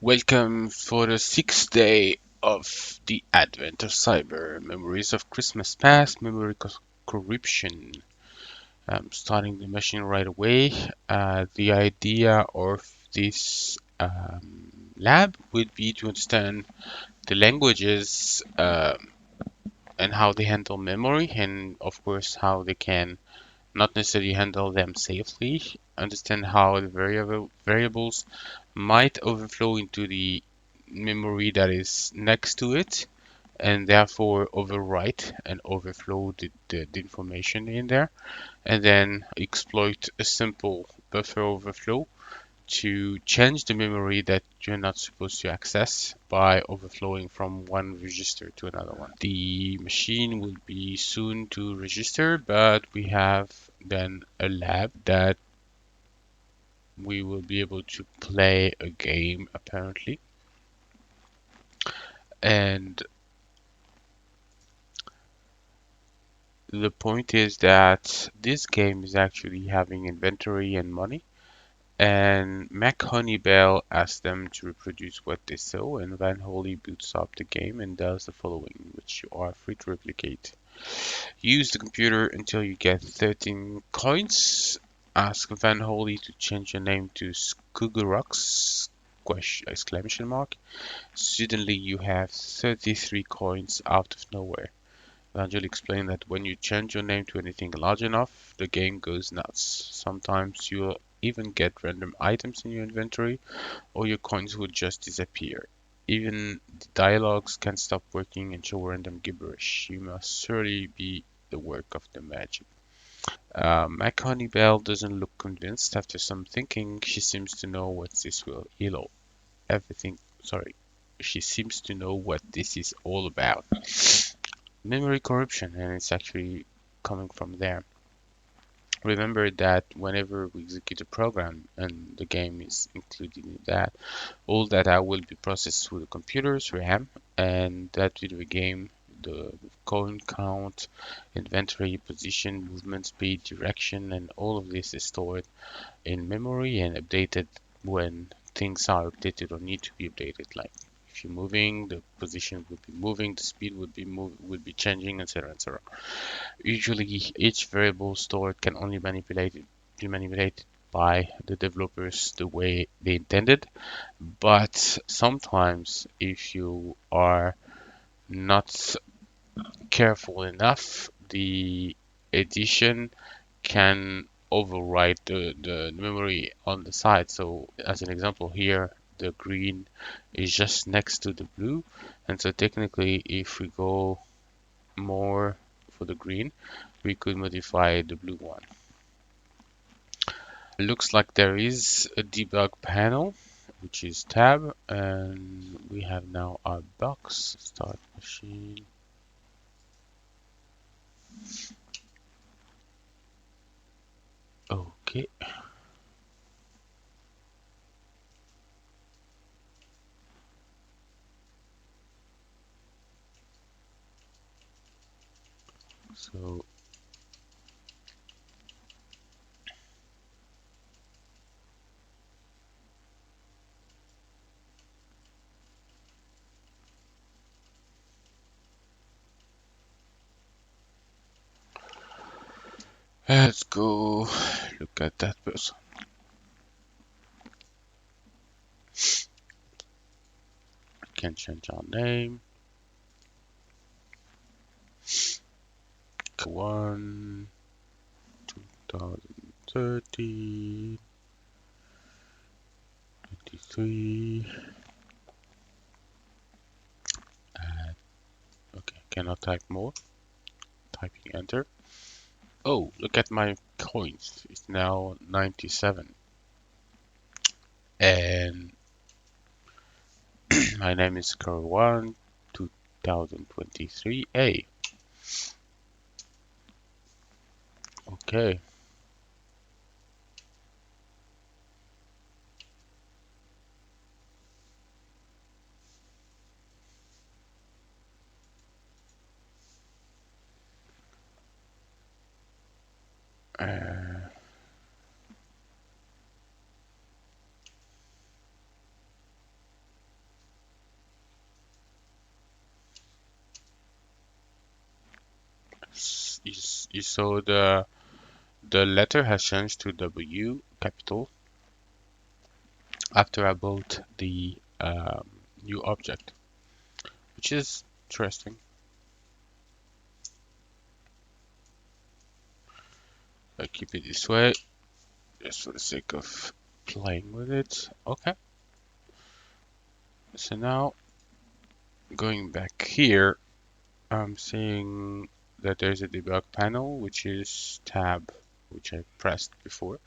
Welcome for the sixth day of the advent of cyber. Memories of Christmas past, memory corruption. I'm starting the machine right away. The idea of this lab would be to understand the languages and how they handle memory, and of course how they can not necessarily handle them safely. Understand how the variables might overflow into the memory that is next to it and therefore overwrite and overflow the information in there, and then exploit a simple buffer overflow to change the memory that you're not supposed to access by overflowing from one register to another one. The machine will be soon to register, but we have then a lab that we will be able to play a game apparently. And the point is that this game is actually having inventory and money, and Mac Honeybell asks them to reproduce what they saw, and Van Holy boots up the game and does the following, which you are free to replicate. Use the computer until you get 13 coins. Ask Van Holy to change your name to Skugarox, exclamation mark. Suddenly you have 33 coins out of nowhere. Angel explained that when you change your name to anything large enough, the game goes nuts. Sometimes you'll even get random items in your inventory, or your coins will just disappear. Even the dialogues can stop working and show random gibberish. You must surely be the work of the magic. Mac Honeybell doesn't look convinced. After some thinking, she seems to know what this will elo. Everything. Sorry. She seems to know what this is all about. Memory corruption, and it's actually coming from there. Remember that whenever we execute a program, and the game is included in that, all data will be processed through the computer's RAM, and that video game, the coin count, inventory, position, movement speed, direction, and all of this is stored in memory and updated when things are updated or need to be updated. Like if you're moving, the position would be moving, the speed would be changing, etc., etc. Usually, each variable stored can only be manipulated by the developers the way they intended. But sometimes, if you are not careful enough, the edition can overwrite the memory on the side. So as an example here, the green is just next to the blue. And so technically, if we go more for the green, we could modify the blue one. Looks like there is a debug panel, which is tab, and we have now our box, start machine. Okay. So let's go look at that person. We can change our name. 1 2030 23. Okay, cannot type more. Typing enter. Oh, look at my coins. It's now 97. And my name is Carl1 2023A. Okay. Uh, You saw the letter has changed to W capital after I built the new object, which is interesting. I keep it this way just for the sake of playing with it. Okay, so now going back here, I'm seeing that there's a debug panel, which is tab, which I pressed before.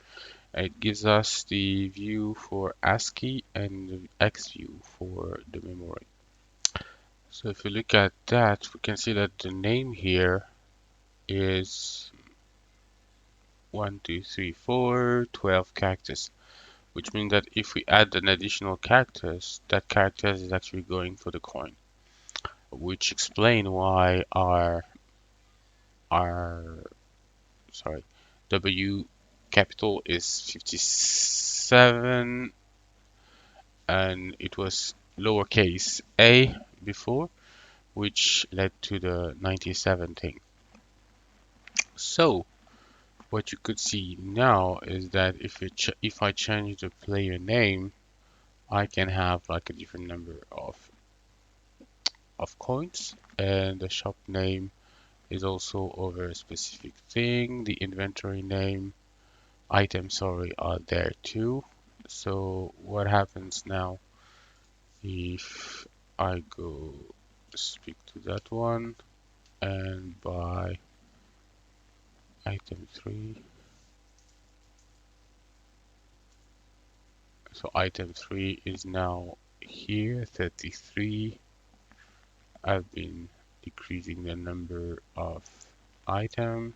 It gives us the view for ASCII and the X view for the memory. So if we look at that, we can see that the name here is 1, 2, 3, 4, 12 characters, which means that if we add an additional characters, that character is actually going for the coin, which explain why our sorry, W capital is 57 and it was lowercase a before, which led to the 97 thing. So what you could see now is that if I change the player name, I can have like a different number of coins, and the shop name is also over a specific thing. The inventory name, items, sorry, are there too. So what happens now if I go speak to that one and buy item 3? So item 3 is now here, 33. I've been decreasing the number of item,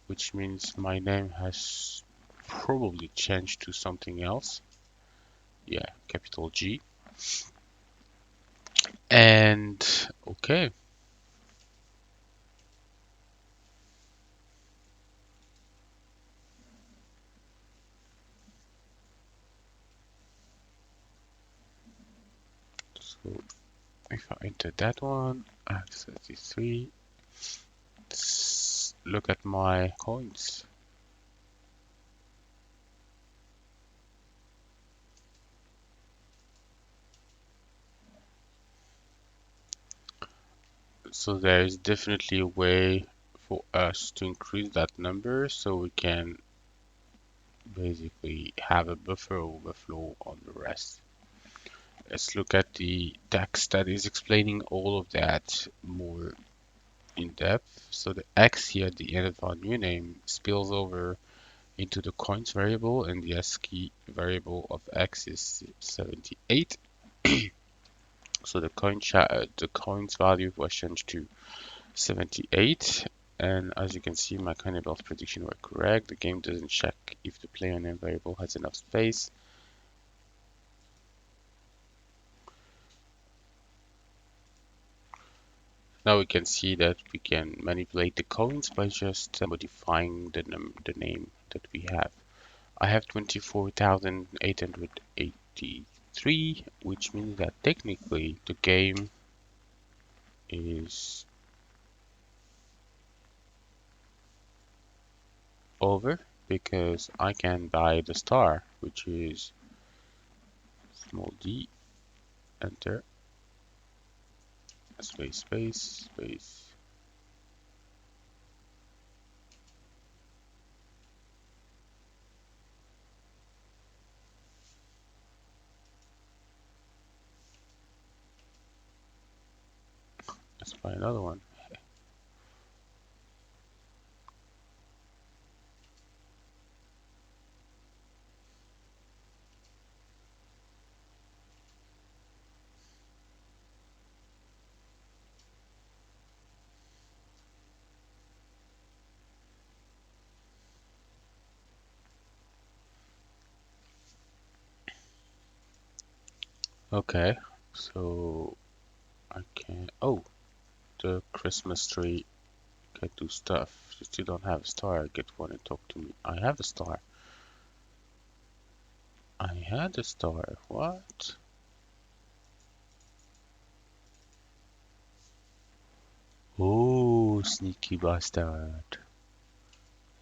which means my name has probably changed to something else. Yeah, capital G. And okay, so if I enter that one, I have 33. Let's look at my coins. So there is definitely a way for us to increase that number so we can basically have a buffer overflow on the rest. Let's look at the text that is explaining all of that more in depth. So the X here at the end of our new name spills over into the coins variable, and the ASCII variable of X is 78. So the the coins value was changed to 78. And as you can see, my Cannibals prediction were correct. The game doesn't check if the player name variable has enough space. Now we can see that we can manipulate the coins by just modifying the name that we have. I have 24,883, which means that technically the game is over because I can buy the star, which is small d, enter, space, space, space. Let's buy another one. Okay, so I can, oh, the Christmas tree can do stuff. You still don't have a star, get one and talk to me. I have a star. I had a star, what? Oh, sneaky bastard.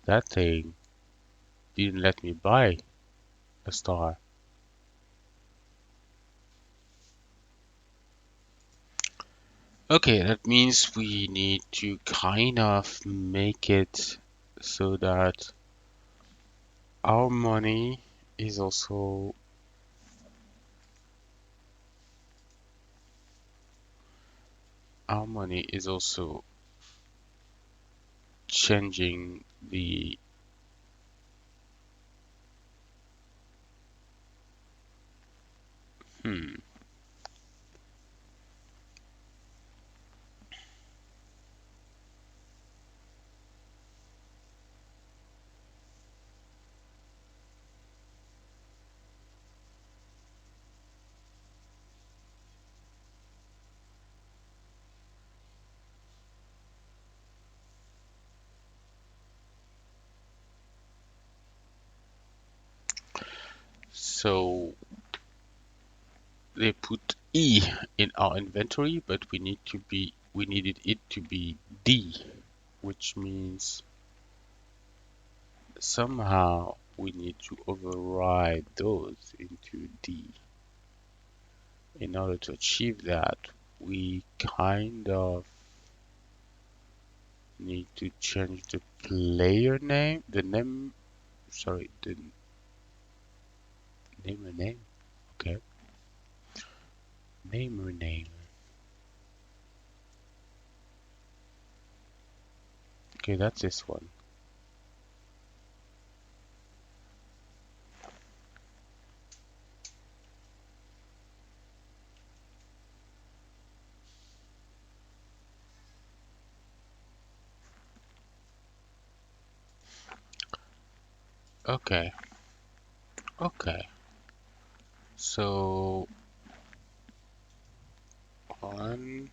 That thing didn't let me buy a star. Okay, that means we need to kind of make it so that our money is also our money is also changing the hmm. So they put E in our inventory, but we needed it to be D, which means somehow we need to override those into D. In order to achieve that, we kind of need to change the player name, the name, okay, name. Okay, that's this one. Okay, okay. So, 1,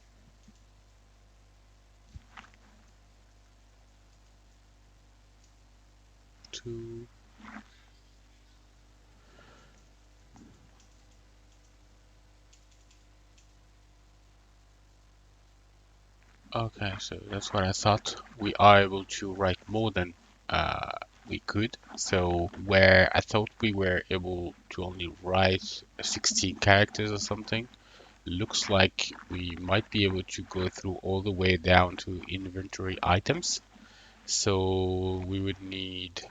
2. Okay, so that's what I thought. We are able to write more than we could. So where I thought we were able to only write 16 characters or something, looks like we might be able to go through all the way down to inventory items. So we would need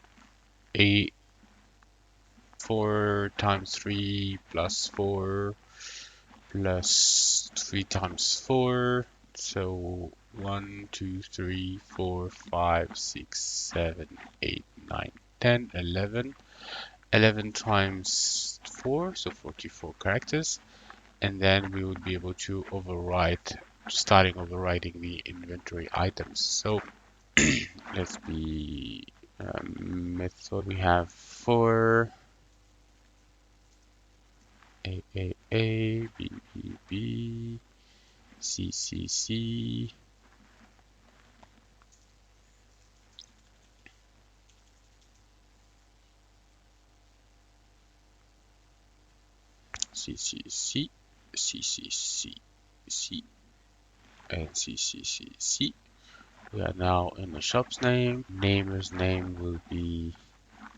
a 4 times 3 plus 4 plus 3 times 4. So 1, 2, 3, 4, 5, 6, 7, 8, 9, 10, 11. 11 times 4, so 44 characters. And then we would be able to starting overriding the inventory items. So let's be method. We have for A, B, C, C, C, and C. We are now in the shop's name. Namer's name will be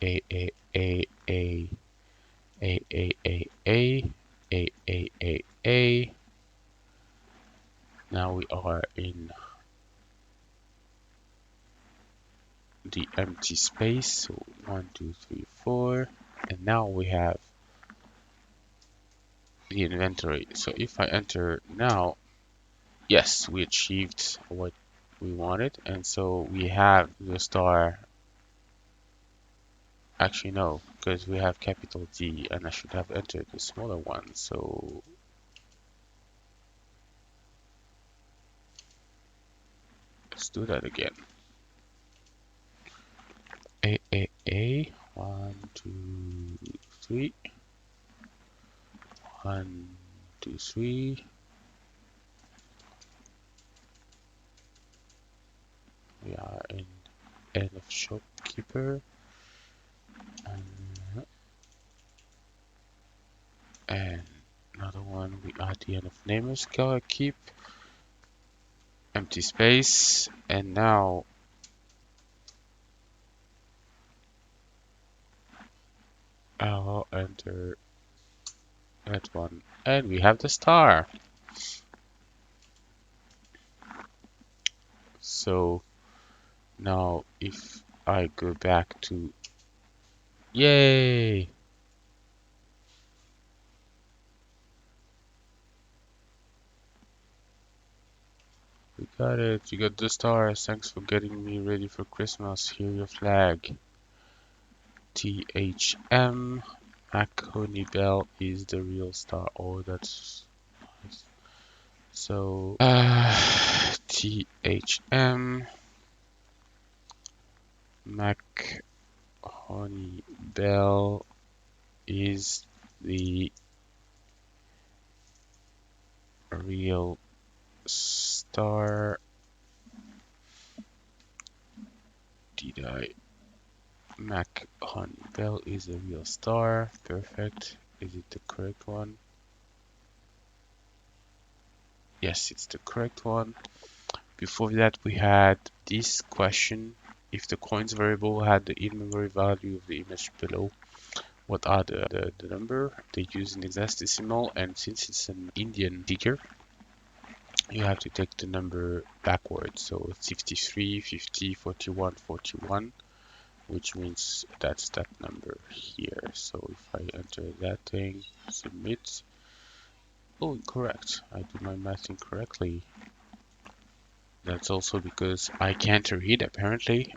A, A, A, A, A, A, A, A, A, A, A, A. Now we are in the empty space. So 1, 2, 3, 4. And now we have the inventory. So if I enter now, yes, we achieved what we wanted. And so we have the star. Actually, no, because we have capital D and I should have entered the smaller one. So let's do that again. A, 1, 2, 3. 1, 2, 3. We are in end of shopkeeper. And another one we are at the end of namers. Keep empty space, and now I'll enter that one, and we have the star. So now if I go back to, yay, we got it, you got the stars, thanks for getting me ready for Christmas, here your flag. THM, Mac Bell is the real star. Oh, that's nice. So, THM, Mac Bell is the real star. Did I? Mac Bell is the real star. Perfect. Is it the correct one? Yes, it's the correct one. Before that, we had this question. If the coins variable had the in-memory value of the image below, what are the number? They use an hexadecimal, and since it's an Indian figure, you have to take the number backwards. So it's 53, 50, 41, 41, which means that's that number here. So if I enter that thing, submit. Oh, correct. I did my math incorrectly. That's also because I can't read apparently.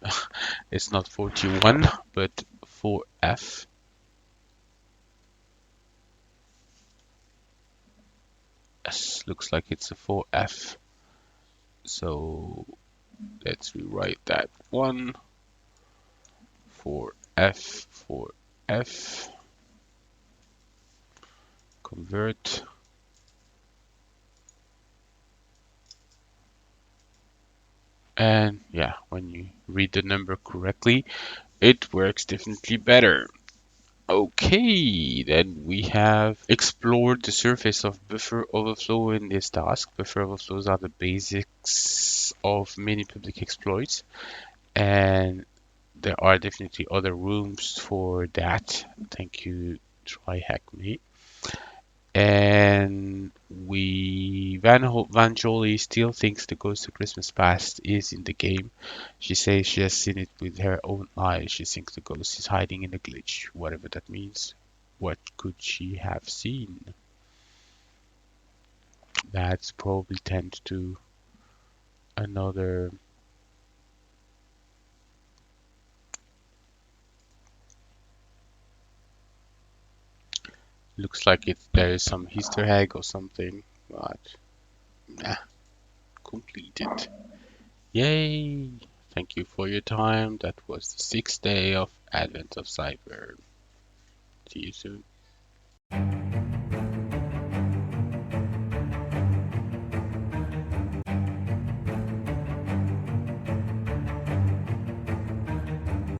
It's not 41, but 4F. Yes, looks like it's a 4F. So let's rewrite that one. 4F, 4F. Convert. And yeah, when you read the number correctly, it works definitely better. Okay, then we have explored the surface of buffer overflow in this task. Buffer overflows are the basics of many public exploits, and there are definitely other rooms for that. Thank you, TryHackMe. And Van Jolie still thinks the Ghost of Christmas Past is in the game. She says she has seen it with her own eyes. She thinks the ghost is hiding in a glitch, whatever that means. What could she have seen? That's probably tend to another. Looks like there is some Easter egg or something, but nah, completed. Yay! Thank you for your time. That was the 6th day of Advent of Cyber. See you soon.